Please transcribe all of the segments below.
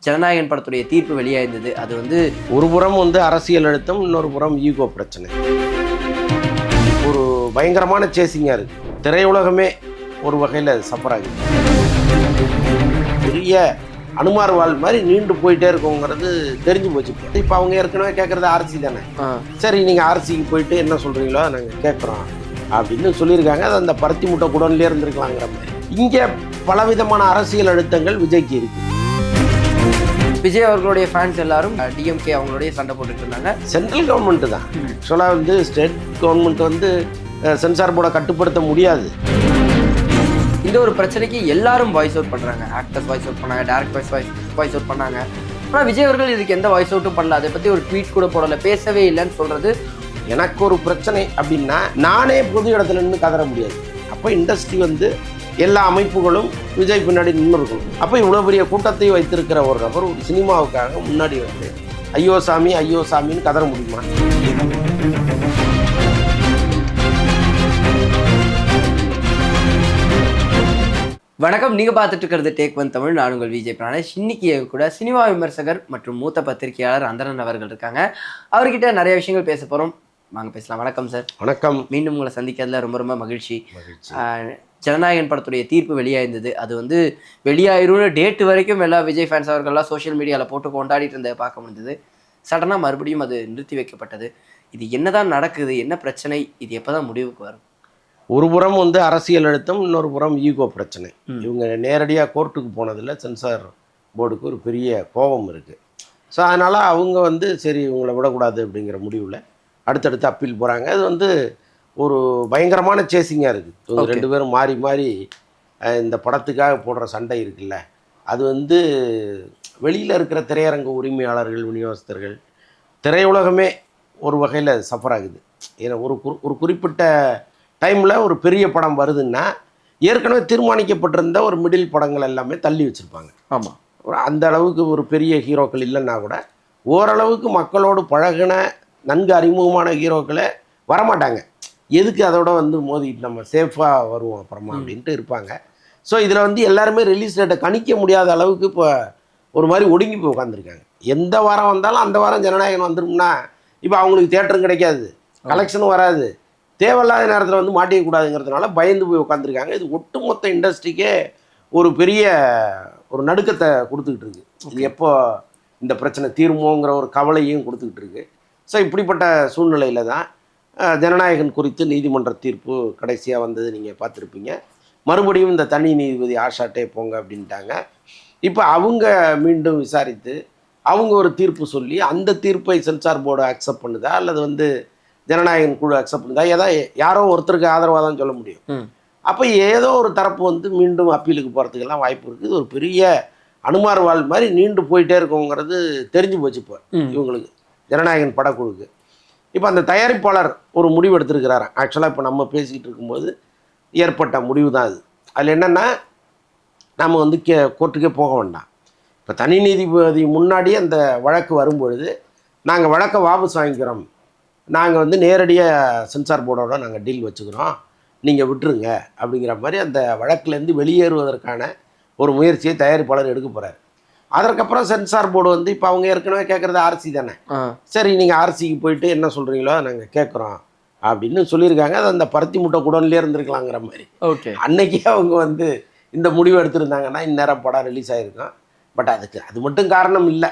ஜனநாயகன் படத்துடைய தீர்ப்பு வெளியாயிருந்தது. அது வந்து ஒரு புறம் வந்து அரசியல் அழுத்தம், இன்னொரு புறம் ஈகோ பிரச்சனை. ஒரு பயங்கரமான சேசிங்காக இருக்குது. திரையுலகமே ஒரு வகையில் சஃபர் ஆகுது. பெரிய அனுமார் வாழ் மாதிரி நீண்டு போயிட்டே இருக்குங்கிறது தெரிஞ்சு போச்சு. இப்போ அவங்க ஏற்கனவே கேட்குறது ஆர்சி தானே. சரி, நீங்கள் ஆர்சிக்கு போயிட்டு என்ன சொல்கிறீங்களோ நாங்கள் கேட்குறோம் அப்படின்னு சொல்லியிருக்காங்க. அது அந்த பருத்தி முட்டை குடன்லேயே இருந்திருக்கலாங்கிற மாதிரி. இங்கே பலவிதமான அரசியல் அழுத்தங்கள் விஜய்க்கு இருக்குது. விஜய் அவர்களுடைய ஃபேன்ஸ் எல்லாரும் டிஎம்கே அவங்களுடைய சண்டை போட்டுட்டு இருந்தாங்க. சென்ட்ரல் கவர்மெண்ட்டு தான் ஆக்சுவலாக வந்து ஸ்டேட் கவர்மெண்ட் வந்து சென்சார் போர்டை கட்டுப்படுத்த முடியாது. இந்த ஒரு பிரச்சனைக்கு எல்லாரும் வாய்ஸ் அவுட் பண்ணுறாங்க. ஆக்டர்ஸ் வாய்ஸ் அவுட் பண்ணாங்க, டேரக்டர்ஸ் வாய்ஸ் அவுட் பண்ணாங்க. ஆனால் விஜய் அவர்கள் இதுக்கு எந்த வாய்ஸ் அவுட்டும் பண்ணல. அதை பற்றி ஒரு ட்வீட் கூட போடலை, பேசவே இல்லைன்னு சொல்கிறது. எனக்கு ஒரு பிரச்சனை அப்படின்னா நானே பொது இடத்துல நின்று கதற முடியாது. அப்போ இண்டஸ்ட்ரி வந்து எல்லா அமைப்புகளும் விஜய் பின்னாடி நின்று இருக்கணும். அப்போ இவ்வளோ பெரிய கூட்டத்தை வைத்திருக்கிற ஒரு நபர் ஒரு சினிமாவுக்காக முன்னாடி வந்து ஐயோ சாமி ஐயோ சாமின்னு கதற முடியுமா? வணக்கம், நீங்கள் பார்த்துட்டு இருக்கிறது டேக் ஒன் தமிழ். நான் உங்கள் விஜய் பிராணேஷ். இன்னைக்கு கூட சினிமா விமர்சகர் மற்றும் மூத்த பத்திரிகையாளர் அந்தரன் அவர்கள் இருக்காங்க. அவர்கிட்ட நிறைய விஷயங்கள் பேச போகிறோம். வாங்க பேசலாம். வணக்கம் சார். வணக்கம். மீண்டும் உங்களை சந்திக்கிறதுல ரொம்ப ரொம்ப மகிழ்ச்சி. ஜனநாயகன் படத்துடைய தீர்ப்பு வெளியாயிருந்தது. அது வந்து வெளியாயிரும்னு டேட்டு வரைக்கும் எல்லா விஜய் ஃபேன்ஸ் அவர்கள்லாம் சோஷியல் மீடியாவில் போட்டு கொண்டாடிட்டு இருந்ததை பார்க்க முடிஞ்சது. சடனாக மறுபடியும் அது நிறுத்தி வைக்கப்பட்டது. இது என்னதான் நடக்குது, என்ன பிரச்சனை, இது எப்போ தான் முடிவுக்கு வரும்? ஒரு புறம் வந்து அரசியல் அழுத்தம், இன்னொரு புறம் ஈகோ பிரச்சனை. இவங்க நேரடியாக கோர்ட்டுக்கு போனதில் சென்சார் போர்டுக்கு ஒரு பெரிய கோபம் இருக்குது. ஸோ அதனால் அவங்க வந்து சரி இவங்களை விடக்கூடாது அப்படிங்கிற முடிவில் அடுத்தடுத்து அப்பீல் போகிறாங்க. அது வந்து ஒரு பயங்கரமான சேசிங்காக இருக்குது. இவங்க ரெண்டு பேரும் மாறி மாறி இந்த படத்துக்காக போடுற சண்டை இருக்குல்ல, அது வந்து வெளியில் இருக்கிற திரையரங்க உரிமையாளர்கள், விநியோகஸ்தர்கள், திரையுலகமே ஒரு வகையில் சஃபர் ஆகுது. ஏன்னா ஒரு குறிப்பிட்ட டைமில் ஒரு பெரிய படம் வருதுன்னா ஏற்கனவே தீர்மானிக்கப்பட்டிருந்த ஒரு மிடில் படங்கள் எல்லாமே தள்ளி வச்சுருப்பாங்க. ஆமாம், அந்த அளவுக்கு ஒரு பெரிய ஹீரோக்கள் இல்லைன்னா கூட ஓரளவுக்கு மக்களோடு பழகின நன்கு அறிமுகமான ஹீரோக்களை வரமாட்டாங்க. எதுக்கு அதோட வந்து மோதிட்டு நம்ம சேஃபாக வருவோம் அப்புறமா அப்படின்ட்டு இருப்பாங்க. ஸோ இதில் வந்து எல்லாருமே ரிலீஸ் டேட்டை கணிக்க முடியாத அளவுக்கு இப்போ ஒரு மாதிரி ஒடுங்கி போய் உட்காந்துருக்காங்க. எந்த வாரம் வந்தாலும் அந்த வாரம் ஜனநாயகன் வந்துடும்னா இப்போ அவங்களுக்கு தேட்டரும் கிடைக்காது, கலெக்ஷனும் வராது, தேவையில்லாத நேரத்தில் வந்து மாட்டிக்கக்கூடாதுங்கிறதுனால பயந்து போய் உட்காந்துருக்காங்க. இது ஒட்டுமொத்த இண்டஸ்ட்ரிக்கே ஒரு பெரிய ஒரு நடுக்கத்தை கொடுத்துக்கிட்டு இருக்கு. இது எப்போ இந்த பிரச்சனை தீர்மோங்கிற ஒரு கவலையும் கொடுத்துக்கிட்டு இருக்கு. ஸோ இப்படிப்பட்ட சூழ்நிலையில் தான் ஜனநாயகன் குறித்து நீதிமன்ற தீர்ப்பு கடைசியாக வந்தது நீங்கள் பார்த்துருப்பீங்க. மறுபடியும் இந்த தனி நீதிபதி ஆஷாட்டே போங்க அப்படின்ட்டாங்க. இப்போ அவங்க மீண்டும் விசாரித்து அவங்க ஒரு தீர்ப்பு சொல்லி அந்த தீர்ப்பை சென்சார் போர்டு அக்செப்ட் பண்ணுதா அல்லது வந்து ஜனநாயகன் குழு அக்செப்ட் பண்ணுதா, யாரோ ஒருத்தருக்கு ஆதரவாக தான் சொல்ல முடியும். அப்போ ஏதோ ஒரு தரப்பு வந்து மீண்டும் அப்பீலுக்கு போகிறதுக்கெல்லாம் வாய்ப்பு இருக்குது. இது ஒரு பெரிய அனுமார் வாழ் மாதிரி நீண்டு போயிட்டே இருக்குங்கிறது தெரிஞ்சு போச்சு இப்போ இவங்களுக்கு, ஜனநாயகன் படக்குழுக்கு. இப்போ அந்த தயாரிப்பாளர் ஒரு முடிவு எடுத்திருக்கிறாரு. ஆக்சுவலாக இப்போ நம்ம பேசிக்கிட்டு இருக்கும்போது ஏற்பட்ட முடிவு தான் அது. அதில் என்னென்னா நம்ம வந்து கோர்ட்டுக்கே போக வேண்டாம். இப்போ தனி நீதிபதி முன்னாடியே அந்த வழக்கு வரும்பொழுது நாங்கள் வழக்கை வாபஸ் வாங்கிக்கிறோம், நாங்கள் வந்து நேரடியாக சென்சார் போர்டோட நாங்கள் டீல் வச்சுக்கிறோம், நீங்கள் விட்டுருங்க அப்படிங்கிற மாதிரி அந்த வழக்கிலேருந்து வெளியேறுவதற்கான ஒரு முயற்சியை தயாரிப்பாளர் எடுக்க போகிறார். அதற்கப்புறம் சென்சார் போர்டு வந்து இப்போ அவங்க ஏற்கனவே கேட்குறது ஆர்சி தானே. சரி, நீங்கள் ஆர்சிக்கு போயிட்டு என்ன சொல்கிறீங்களோ நாங்கள் கேட்குறோம் அப்படின்னு சொல்லியிருக்காங்க. அது அந்த பருத்தி முட்டை குடன்லேயே இருந்திருக்கலாங்கிற மாதிரி. ஓகே, அன்னைக்கே அவங்க வந்து இந்த முடிவு எடுத்திருந்தாங்கன்னா இந்நேரம் படம் ரிலீஸ் ஆகிருக்கும். பட் அதுக்கு அது மட்டும் காரணம் இல்லை,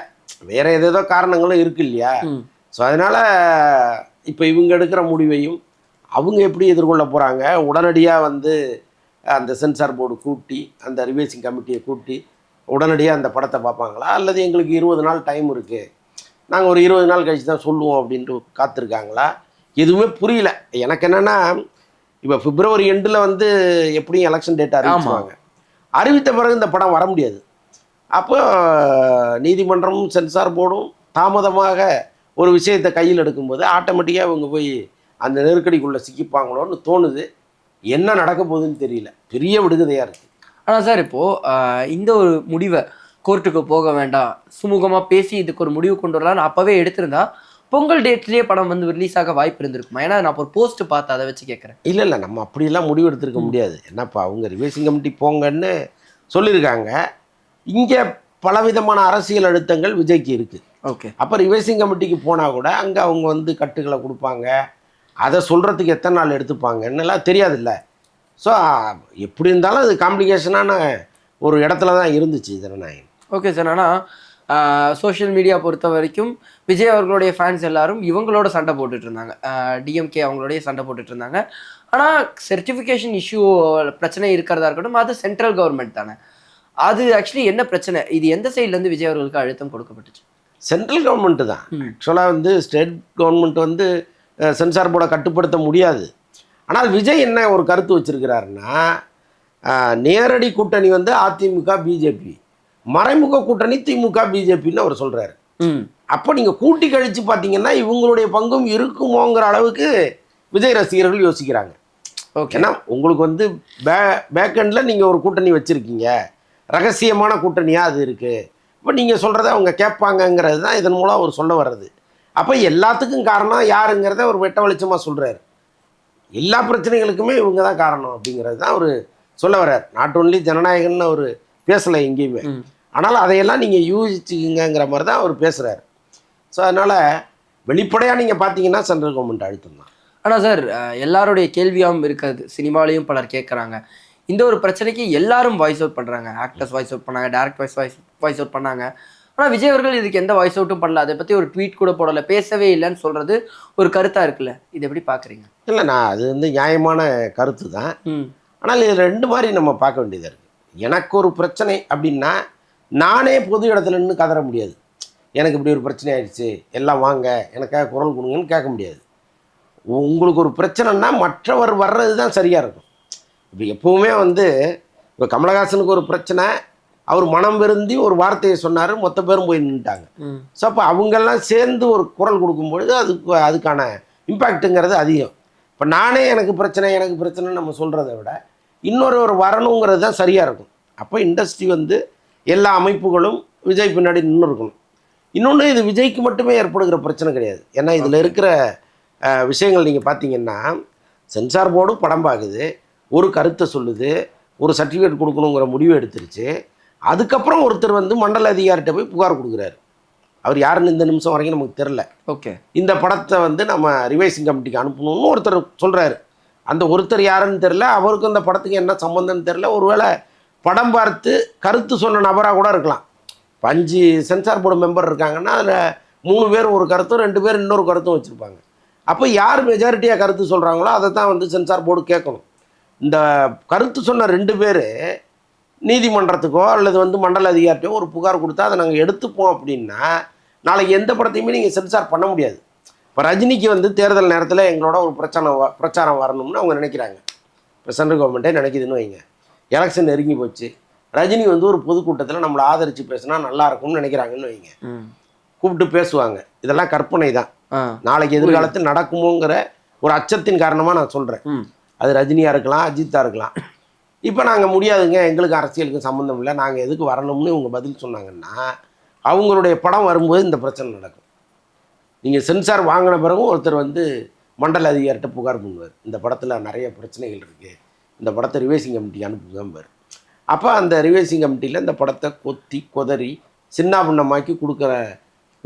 வேறு ஏதேதோ காரணங்களும் இருக்கு இல்லையா. ஸோ அதனால் இப்போ இவங்க எடுக்கிற முடிவையும் அவங்க எப்படி எதிர்கொள்ள போகிறாங்க, உடனடியாக வந்து அந்த சென்சார் போர்டு கூட்டி அந்த ரிவைசிங் கமிட்டியை கூட்டி உடனடியாக அந்த படத்தை பார்ப்பாங்களா, அல்லது எங்களுக்கு 20 நாள் டைம் இருக்குது, நாங்கள் ஒரு 20 நாள் கழிச்சு தான் சொல்லுவோம் அப்படின்ட்டு காத்திருக்காங்களா, எதுவுமே புரியல. எனக்கு என்னென்னா இப்போ பிப்ரவரி எண்டில் வந்து எப்படியும் எலெக்ஷன் டேட் அறிவிச்சுவாங்க. அறிவித்த பிறகு இந்த படம் வர முடியாது. அப்போ நீதிமன்றமும் சென்சார் போர்டும் தாமதமாக ஒரு விஷயத்தை கையில் எடுக்கும்போது ஆட்டோமேட்டிக்காக இவங்க போய் அந்த நெருக்கடிக்குள்ளே சிக்கிப்பாங்களோன்னு தோணுது. என்ன நடக்க போகுதுன்னு தெரியல, பெரிய விடுகதையாக இருக்குது. ஆனால் சார் இப்போது இந்த ஒரு முடிவை கோர்ட்டுக்கு போக வேண்டாம், சுமூகமாக பேசி இதுக்கு ஒரு முடிவு கொண்டு வரலான்னு அப்போவே எடுத்திருந்தா பொங்கல் டேட்லேயே படம் வந்து ரிலீஸ் ஆக வாய்ப்பு இருந்திருக்குமா? ஏன்னா நான் ஒரு போஸ்ட் பார்த்து அதை வச்சு கேட்குறேன். இல்லை நம்ம அப்படியெல்லாம் முடிவு எடுத்துருக்க முடியாது. என்னப்பா அவங்க ரிவைசிங் கமிட்டி போங்கன்னு சொல்லியிருக்காங்க. இங்கே பலவிதமான அரசியல் அழுத்தங்கள் விஜய்க்கு இருக்குது. ஓகே. அப்போ ரிவைசிங் கமிட்டிக்கு போனால் கூட அங்கே அவங்க வந்து கட்டுகளை கொடுப்பாங்க, அதை சொல்கிறதுக்கு எத்தனை நாள் எடுத்துப்பாங்கன்னெல்லாம் தெரியாதுல்ல. ஸோ எப்படி இருந்தாலும் அது காம்ப்ளிகேஷனான ஒரு இடத்துல தான் இருந்துச்சு ஜனநாயகன். Okay sir. ஆனால் சோஷியல் மீடியா பொறுத்த வரைக்கும் விஜய் அவர்களுடைய ஃபேன்ஸ் எல்லாரும் இவங்களோட சண்டை போட்டுட்டு இருந்தாங்க, டிஎம்கே அவங்களோடைய சண்டை போட்டுட்டு இருந்தாங்க. ஆனால் சர்டிஃபிகேஷன் இஷ்யூ பிரச்சனை இருக்கிறதா இருக்கட்டும், அது சென்ட்ரல் கவர்மெண்ட் தானே. அது ஆக்சுவலி என்ன பிரச்சனை, இது எந்த சைட்லேருந்து விஜய் அவர்களுக்கு அழுத்தம் கொடுக்கப்பட்டுச்சு? சென்ட்ரல் கவர்மெண்ட்டு தான். ஆக்சுவலாக வந்து ஸ்டேட் கவர்மெண்ட் வந்து சென்சார் போர்டை கட்டுப்படுத்த முடியாது. ஆனால் விஜய் என்ன ஒரு கருத்து வச்சிருக்கிறாருன்னா, நேரடி கூட்டணி வந்து அதிமுக பிஜேபி, மறைமுக கூட்டணி திமுக பிஜேபின்னு அவர் சொல்கிறாரு. அப்போ நீங்கள் கூட்டி கழித்து பார்த்தீங்கன்னா இவங்களுடைய பங்கும் இருக்குமோங்கிற அளவுக்கு விஜய் ரசிகர்கள் யோசிக்கிறாங்க. ஓகேனா உங்களுக்கு வந்து பேக்கெண்டில் நீங்கள் ஒரு கூட்டணி வச்சுருக்கீங்க, ரகசியமான கூட்டணியாக அது இருக்குது. இப்போ நீங்கள் சொல்கிறத அவங்க கேட்பாங்கங்கிறது தான் இதன் மூலம் அவர் சொல்ல வர்றது. அப்போ எல்லாத்துக்கும் காரணம் யாருங்கிறத ஒரு வெட்ட வெளிச்சமாக சொல்கிறாரு. எல்லா பிரச்சனைகளுக்குமே இவங்க தான் காரணம் அப்படிங்கிறது தான் அவர் சொல்ல வர்றார். நாட் ஒன்லி ஜனநாயகன்னு அவர் பேசலை எங்கேயுமே, ஆனால் அதையெல்லாம் நீங்கள் யூகிச்சுக்கிங்கிற மாதிரி தான் அவர் பேசுகிறார். ஸோ அதனால் வெளிப்படையாக நீங்கள் பார்த்தீங்கன்னா சென்ட்ரல் கவர்மெண்ட் அழுத்தம் தான். ஆனால் சார், எல்லாருடைய கேள்வியாகவும் இருக்காது, சினிமாலையும் பலர் கேட்குறாங்க. இந்த ஒரு பிரச்சனைக்கு எல்லாரும் வாய்ஸ் அவுட் பண்ணுறாங்க, ஆக்டர்ஸ் வாய்ஸ் அவுட் பண்ணாங்க, டேரக்ட் வாய்ஸ் அவுட் பண்ணாங்க. ஆனால் விஜய் அவர்கள் இதுக்கு எந்த வாய்ஸ் அவுட்டும் பண்ணல, அதை பற்றி ஒரு ட்வீட் கூட போடலை, பேசவே இல்லைன்னு சொல்கிறது ஒரு கருத்தாக இருக்குல்ல, இது எப்படி பார்க்குறீங்க? இல்லை, நான் அது வந்து நியாயமான கருத்து தான். ஆனால் இது ரெண்டு மாதிரி நம்ம பார்க்க வேண்டியதாக இருக்குது. எனக்கு ஒரு பிரச்சனை அப்படின்னா நானே பொது இடத்துல நின்று கதற முடியாது. எனக்கு இப்படி ஒரு பிரச்சனை ஆயிடுச்சு, எல்லாம் வாங்க எனக்காக குரல் கொடுங்கன்னு கேட்க முடியாது. உங்களுக்கு ஒரு பிரச்சனைன்னா மற்றவர் வர்றது தான் சரியாக இருக்கும். இப்போ எப்போவுமே வந்து இப்போ கமலஹாசனுக்கு ஒரு பிரச்சனை, அவர் மனம் விருந்தி ஒரு வார்த்தையை சொன்னார், மொத்த பேரும் போய் நின்றுட்டாங்க. ஸோ அப்போ அவங்கெல்லாம் சேர்ந்து ஒரு குரல் கொடுக்கும்பொழுது அதுக்கான இம்பேக்ட்டுங்கிறது அதிகம். இப்போ நானே எனக்கு பிரச்சனைன்னு நம்ம சொல்கிறத விட இன்னொரு வரணுங்கிறது தான் சரியாக இருக்கும். அப்போ இண்டஸ்ட்ரி வந்து எல்லா அமைப்புகளும் விஜய் பின்னாடி நின்று இருக்கணும். இன்னொன்று, இது விஜய்க்கு மட்டுமே ஏற்படுகிற பிரச்சனை கிடையாது. ஏன்னா இதில் இருக்கிற விஷயங்கள் நீங்கள் பார்த்தீங்கன்னா, சென்சார் போர்டும் படம் பார்க்குது, ஒரு கருத்தை சொல்லுது, ஒரு சர்டிஃபிகேட் கொடுக்கணுங்கிற முடிவு எடுத்துருச்சு. அதுக்கப்புறம் ஒருத்தர் வந்து மண்டல அதிகாரிகிட்ட போய் புகார் கொடுக்குறாரு. அவர் யாருன்னு இந்த நிமிஷம் வரைக்கும் நமக்கு தெரில. ஓகே, இந்த படத்தை வந்து நம்ம ரிவைசிங் கமிட்டிக்கு அனுப்பணும்னு ஒருத்தர் சொல்கிறாரு. அந்த ஒருத்தர் யாருன்னு தெரில, அவருக்கும் இந்த படத்துக்கு என்ன சம்மந்தம்னு தெரில. ஒருவேளை படம் பார்த்து கருத்து சொன்ன நபராக கூட இருக்கலாம். 5 சென்சார் போர்டு மெம்பர் இருக்காங்கன்னா அதில் 3 பேர் ஒரு கருத்தும் 2 பேர் இன்னொரு கருத்தும் வச்சுருப்பாங்க. அப்போ யார் மெஜாரிட்டியாக கருத்து சொல்கிறாங்களோ அதை தான் வந்து சென்சார் போர்டு கேட்கணும். இந்த கருத்து சொன்ன 2 பேர் நீதிமன்றத்துக்கோ அல்லது வந்து மண்டல அதிகாரிட்டோ ஒரு புகார் கொடுத்தா அதை நாங்கள் எடுத்துப்போம் அப்படின்னா நாளைக்கு எந்த படத்தையுமே நீங்கள் சென்சார் பண்ண முடியாது. இப்போ ரஜினிக்கு வந்து தேர்தல் நேரத்தில் எங்களோட ஒரு பிரச்சாரம் வரணும்னு அவங்க நினைக்கிறாங்க. இப்போ சென்ட்ரல் கவர்மெண்ட்டே நினைக்குதுன்னு வைங்க. எலெக்ஷன் நெருங்கி போச்சு, ரஜினி வந்து ஒரு பொதுக்கூட்டத்தில் நம்மளை ஆதரித்து பேசினா நல்லா இருக்கும்னு நினைக்கிறாங்கன்னு வைங்க. கூப்பிட்டு பேசுவாங்க. இதெல்லாம் கற்பனை தான். நாளைக்கு எதிர்காலத்தில் நடக்குமோங்கிற ஒரு அச்சத்தின் காரணமாக நான் சொல்கிறேன். அது ரஜினியாக இருக்கலாம், அஜித்தாக இருக்கலாம். இப்போ நாங்கள் முடியாதுங்க, எங்களுக்கு அரசியலுக்கு சம்மந்தம் இல்லை, நாங்கள் எதுக்கு வரணும்னு இவங்க பதில் சொன்னாங்கன்னா அவங்களுடைய படம் வரும்போது இந்த பிரச்சனை நடக்கும். நீங்கள் சென்சார் வாங்கின பிறகும் ஒருத்தர் வந்து மண்டல அதிகாரிட்ட புகார் பண்ணுவார், இந்த படத்தில் நிறைய பிரச்சனைகள் இருக்குது, இந்த படத்தை ரிவைசிங் கமிட்டிக்கு அனுப்புங்கம்பார். அப்போ அந்த ரிவைசிங் கமிட்டியில் இந்த படத்தை கொத்தி கொதறி சின்னாபின்னமாக்கி கொடுக்குற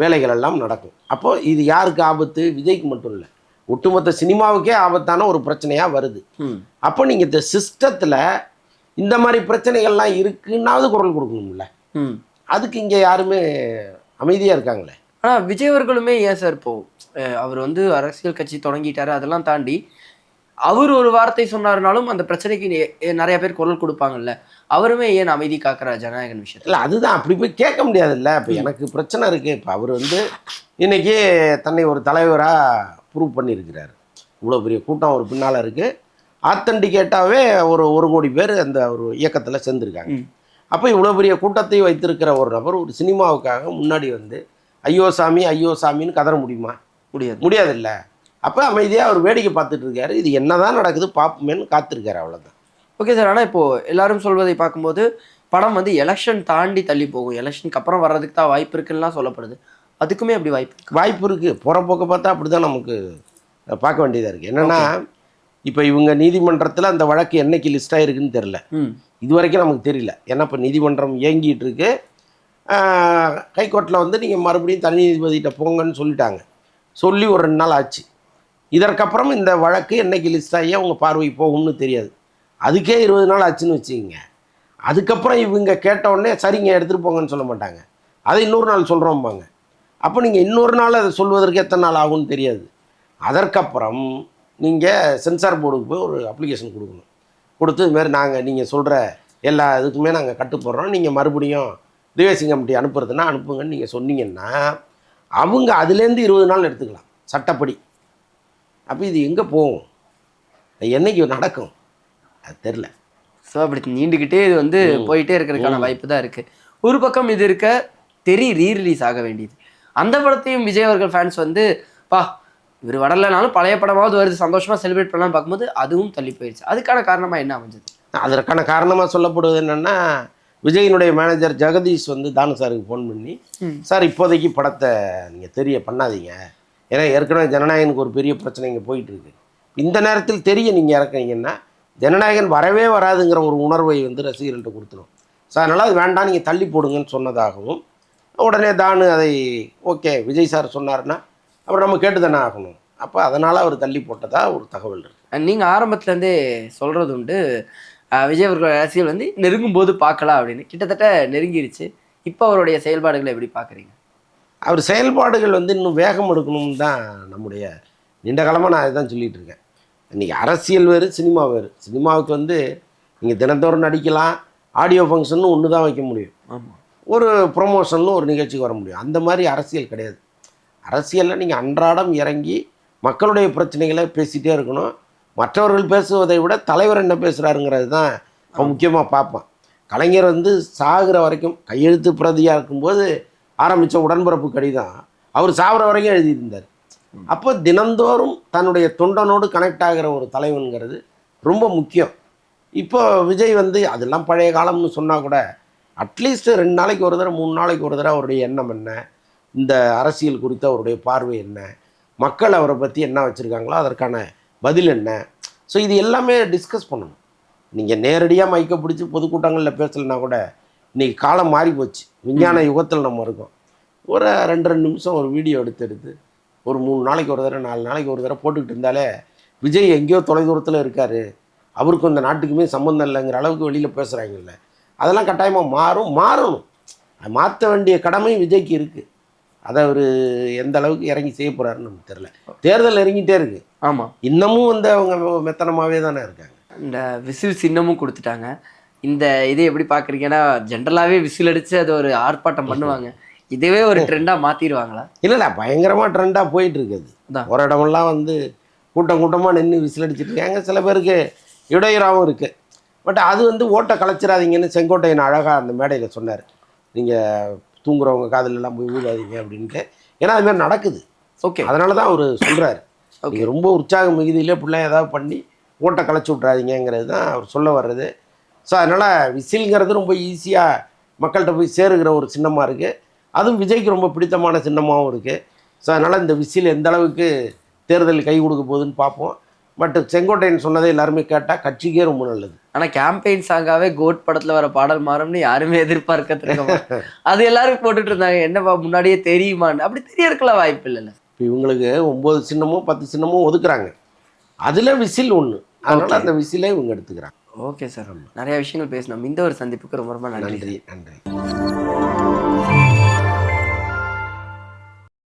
வேலைகள் எல்லாம் நடக்கும். அப்போது இது யாருக்கு ஆபத்து? விஜய்க்கு மட்டும் இல்லை, ஒட்டுமொத்த சினிமாவுக்கே ஆபத்தான ஒரு பிரச்சனையாக வருது. அப்போ நீங்கள் இந்த சிஸ்டத்தில் இந்த மாதிரி பிரச்சனைகள்லாம் இருக்குன்னாவது குரல் கொடுக்கணும்ல. அதுக்கு இங்கே யாருமே அமைதியாக இருக்காங்களே. ஆனால் விஜய் அவர்களுமே ஏன் சார் இப்போ அவர் வந்து அரசியல் கட்சி தொடங்கிட்டாரு, அதெல்லாம் தாண்டி அவர் ஒரு வார்த்தை சொன்னாருனாலும் அந்த பிரச்சனைக்கு நிறைய பேர் குரல் கொடுப்பாங்கல்ல, அவருமே ஏன் அமைதி காக்கிற ஜனநாயகன் விஷயத்தில்? இல்லை, அதுதான் அப்படி போய் கேட்க முடியாதுல்ல. இப்போ எனக்கு பிரச்சனை இருக்குது. இப்போ அவர் வந்து இன்றைக்கி தன்னை ஒரு தலைவராக ப்ரூவ் பண்ணியிருக்கிறார். இவ்வளோ பெரிய கூட்டம் ஒரு பின்னால் இருக்குது. ஆத்தன்டிகேட்டாகவே ஒரு கோடி பேர் அந்த ஒரு இயக்கத்தில் சேர்ந்துருக்காங்க. அப்போ இவ்வளோ பெரிய கூட்டத்தை வைத்திருக்கிற ஒரு நபர் ஒரு சினிமாவுக்காக முன்னாடி வந்து ஐயோ சாமி ஐயோ சாமின்னு கதற முடியுமா? முடியாதுல்ல. அப்போ அமைதியாக அவர் வேடிக்கை பார்த்துட்டு இருக்காரு. இது என்ன தான் நடக்குது பார்ப்போமேன்னு காத்திருக்காரு, அவ்வளோதான். Okay sir. ஆனால் இப்போது எல்லாரும் சொல்வதை பார்க்கும்போது படம் வந்து எலெக்ஷன் தாண்டி தள்ளி போகும், எலெக்ஷனுக்கு அப்புறம் வர்றதுக்கு தான் வாய்ப்பு இருக்குன்னா சொல்லப்படுது. அதுக்குமே அப்படி வாய்ப்பு இருக்குது. போகிற போக்க பார்த்தா அப்படி தான் நமக்கு பார்க்க வேண்டியதாக இருக்குது. என்னென்னா இப்போ இவங்க நீதிமன்றத்தில் அந்த வழக்கு என்னைக்கு லிஸ்ட் ஆகிருக்குன்னு தெரில, இது வரைக்கும் நமக்கு தெரியல. ஏன்னா இப்போ நீதிமன்றம் இயங்கிட்டு இருக்கு. ஹைகோர்ட்டில் வந்து நீங்கள் மறுபடியும் தனி நீதிபதிகிட்ட போங்கன்னு சொல்லிட்டாங்க. சொல்லி ஒரு 2 நாள் ஆச்சு. இதற்கப்புறம் இந்த வழக்கு என்னைக்கு லிஸ்ட் ஆகி அவங்க பார்வைக்கு போகும்னு தெரியாது. அதுக்கே 20 நாள் ஆச்சுன்னு வச்சுக்கோங்க. அதுக்கப்புறம் இவங்க கேட்டவுடனே சரிங்க எடுத்துகிட்டு போங்கன்னு சொல்ல மாட்டாங்க. அதை இன்னொரு நாள் சொல்கிறோம்பாங்க. அப்போ நீங்கள் இன்னொரு நாள் அதை சொல்வதற்கு எத்தனை நாள் ஆகும்னு தெரியாது. அதற்கப்புறம் நீங்கள் சென்சார் போர்டுக்கு போய் ஒரு அப்ளிகேஷன் கொடுக்கணும். கொடுத்து இதுமாரி நீங்கள் சொல்கிற எல்லா இதுக்குமே நாங்கள் கட்டுப்படுறோம், நீங்கள் மறுபடியும் ரிவைசிங் கமிட்டி அனுப்புறதுன்னா அனுப்புங்கன்னு நீங்கள் சொன்னீங்கன்னா அவங்க அதுலேருந்து 20 நாள் எடுத்துக்கலாம் சட்டப்படி. அப்போ இது எங்கே போகும், என்னைக்கு நடக்கும் அது தெரில. ஸோ அப்படி நீண்டுக்கிட்டே இது வந்து போயிட்டே இருக்கிறதுக்கான வாய்ப்பு தான் இருக்குது. ஒரு பக்கம் இது இருக்க ரீரிலீஸ் ஆக வேண்டியது. அந்த படத்தையும் விஜய் அவர்கள் ஃபேன்ஸ் வந்து இவர் வரலனாலும் பழைய படமாவது வருது சந்தோஷமாக செலிப்ரேட் பண்ணலாம்னு பார்க்கும்போது அதுவும் தள்ளி போயிடுச்சு. அதுக்கான காரணமாக என்ன அமைஞ்சது? அதற்கான காரணமாக சொல்லப்படுவது என்னென்னா, விஜயினுடைய மேனேஜர் ஜெகதீஷ் வந்து தானு சாருக்கு ஃபோன் பண்ணி, சார் இப்போதைக்கு படத்தை நீங்கள் பண்ணாதீங்க, ஏன்னா ஏற்கனவே ஜனநாயகனுக்கு ஒரு பெரிய பிரச்சனை இங்கே போயிட்டுருக்கு, இந்த நேரத்தில் நீங்கள் இறக்குறீங்கன்னா ஜனநாயகன் வரவே வராதுங்கிற ஒரு உணர்வை வந்து ரசிகர்கள்ட்ட கொடுத்துரும். ஸோ அதனால் அது வேண்டாம், நீங்கள் தள்ளி போடுங்கன்னு சொன்னதாகவும், உடனே தானு அதை ஓகே விஜய் சார் சொன்னார்னா அப்புறம் நம்ம கேட்டு தானே ஆகணும், அப்போ அதனால் அவர் தள்ளி போட்டதா ஒரு தகவல் இருக்குது. நீங்கள் ஆரம்பத்துலேருந்தே சொல்கிறது உண்டு, விஜய் அவர்கள் அரசியல் வந்து நெருங்கும் போது பார்க்கலாம் அப்படின்னு. கிட்டத்தட்ட நெருங்கிருச்சு. இப்போ அவருடைய செயல்பாடுகளை எப்படி பார்க்குறீங்க? அவர் செயல்பாடுகள் வந்து இன்னும் வேகம் எடுக்கணும்னு தான் நம்முடைய நீண்ட காலமாக நான் அதுதான் சொல்லிகிட்டு இருக்கேன். இன்றைக்கி அரசியல் வேறு, சினிமா வேறு. சினிமாவுக்கு வந்து நீங்கள் தினந்தோறும் நடிக்கலாம், ஆடியோ ஃபங்க்ஷன்னு ஒன்று தான் வைக்க முடியும், ஆமாம், ஒரு ப்ரொமோஷன்னு ஒரு நிகழ்ச்சிக்கு வர முடியும். அந்த மாதிரி அரசியல் கிடையாது. அரசியலில் நீங்கள் அன்றாடம் இறங்கி மக்களுடைய பிரச்சனைகளை பேசிகிட்டே இருக்கணும். மற்றவர்கள் பேசுவதை விட தலைவர் என்ன பேசுகிறாருங்கிறது தான் அவன் முக்கியமாக பார்ப்பான். கலைஞர் வந்து சாகிற வரைக்கும் கையெழுத்து பிரதியாக இருக்கும்போது ஆரம்பித்த உடன்பிறப்பு கடிதம் அவர் சாகிற வரைக்கும் எழுதியிருந்தார். அப்போ தினந்தோறும் தன்னுடைய தொண்டனோடு கனெக்ட் ஆகிற ஒரு தலைவனுங்கிறது ரொம்ப முக்கியம். இப்போ விஜய் வந்து அதெல்லாம் பழைய காலம்னு சொன்னால் கூட அட்லீஸ்ட்டு 2 நாளைக்கு ஒரு தடவை 3 நாளைக்கு ஒரு தடவை அவருடைய எண்ணம் என்ன, இந்த அரசியல் குறித்த அவருடைய பார்வை என்ன, மக்கள் அவரை பற்றி என்ன வச்சுருக்காங்களோ அதற்கான பதில் என்ன, ஸோ இது எல்லாமே டிஸ்கஸ் பண்ணணும். நீங்கள் நேரடியாக மைக்கை பிடிச்சி பொதுக்கூட்டங்களில் பேசலைன்னா கூட இன்றைக்கி காலம் மாறி போச்சு, விஞ்ஞான யுகத்தில் நம்ம இருக்கோம். ஒரு 2 நிமிஷம் ஒரு வீடியோ எடுத்து ஒரு 3 நாளைக்கு ஒரு தடவை 4 நாளைக்கு ஒரு தடவை போட்டுக்கிட்டு இருந்தாலே விஜய் எங்கேயோ தொலைதூரத்தில் இருக்கார், அவருக்கும் இந்த நாட்டுக்குமே சம்மந்தம் இல்லைங்கிற அளவுக்கு வெளியில் பேசுகிறாங்கல்ல, அதெல்லாம் கட்டாயமாக மாறணும். மாற்ற வேண்டிய கடமை விஜய்க்கு இருக்குது. அதை அவர் எந்த அளவுக்கு இறங்கி செய்ய போகிறாருன்னு நமக்கு தெரில. தேர்தல் இறங்கிட்டே இருக்குது. ஆமாம், இன்னமும் வந்து அவங்க மெத்தனமாகவே தானே இருக்காங்க. இந்த விசில் சின்னமும் கொடுத்துட்டாங்க. இந்த இதை எப்படி பார்க்குறீங்கன்னா, ஜென்ரலாகவே விசில் அடித்து அது ஒரு ஆர்ப்பாட்டம் பண்ணுவாங்க, இதுவே ஒரு ட்ரெண்டாக மாற்றிடுவாங்களா? இல்லை பயங்கரமாக ட்ரெண்டாக போயிட்டுருக்குது. ஒரு இடமெல்லாம் வந்து கூட்டமாக நின்று விசில் அடிச்சுட்டு இருக்காங்க. சில பேருக்கு இடையூறாகவும் இருக்குது. பட் அது வந்து ஓட்டை கலைச்சிடாதீங்கன்னு செங்கோட்டையன் அழகாக அந்த மேடையில் சொன்னார். நீங்கள் தூங்குறவங்க காதலெல்லாம் போய் ஊதாதீங்க அப்படின்ட்டு. ஏன்னா அதுமாதிரி நடக்குது. ஓகே, அதனால தான் அவர் சொல்கிறார். நீங்கள் ரொம்ப உற்சாக மிகுதியிலே பிள்ளை ஏதாவது பண்ணி ஓட்டை கலைச்சி விட்றாதீங்கிறது தான் அவர் சொல்ல வர்றது. ஸோ அதனால் விசில்ங்கிறது ரொம்ப ஈஸியாக மக்கள்கிட்ட போய் சேருகிற ஒரு சின்னமாக இருக்குது. அதுவும் விஜய்க்கு ரொம்ப பிடித்தமான சின்னமாகவும் இருக்குது. ஸோ அதனால் இந்த விசில் எந்த அளவுக்கு தேர்தல் கை கொடுக்க போகுதுன்னு பார்ப்போம். பட் செங்கோட்டையன் சொன்னதை எல்லாருமே கேட்டால் கட்சிக்கே ரொம்ப நல்லது. ஆனால் கேம்பெயின் சாங்காகவே கோட் படத்தில் வர பாடல் மாறும்னு யாருமே எதிர்பார்க்கறதுக்கு அது எல்லாரும் போட்டுட்டு இருந்தாங்க. என்னப்பா முன்னாடியே தெரியுமான்னு? அப்படி தெரியறதுக்குலாம் வாய்ப்பு இல்லைல்ல. இப்போ இவங்களுக்கு 9 சின்னமோ 10 சின்னமோ ஒதுக்குறாங்க, அதில் விசில் ஒன்று, அதனால் அந்த விசிலே இவங்க எடுத்துக்கிறாங்க. ஓகே சார், நிறைய விஷயங்கள் பேசணும். இந்த ஒரு சந்திப்புக்கு ரொம்ப ரொம்ப நன்றி. நன்றி.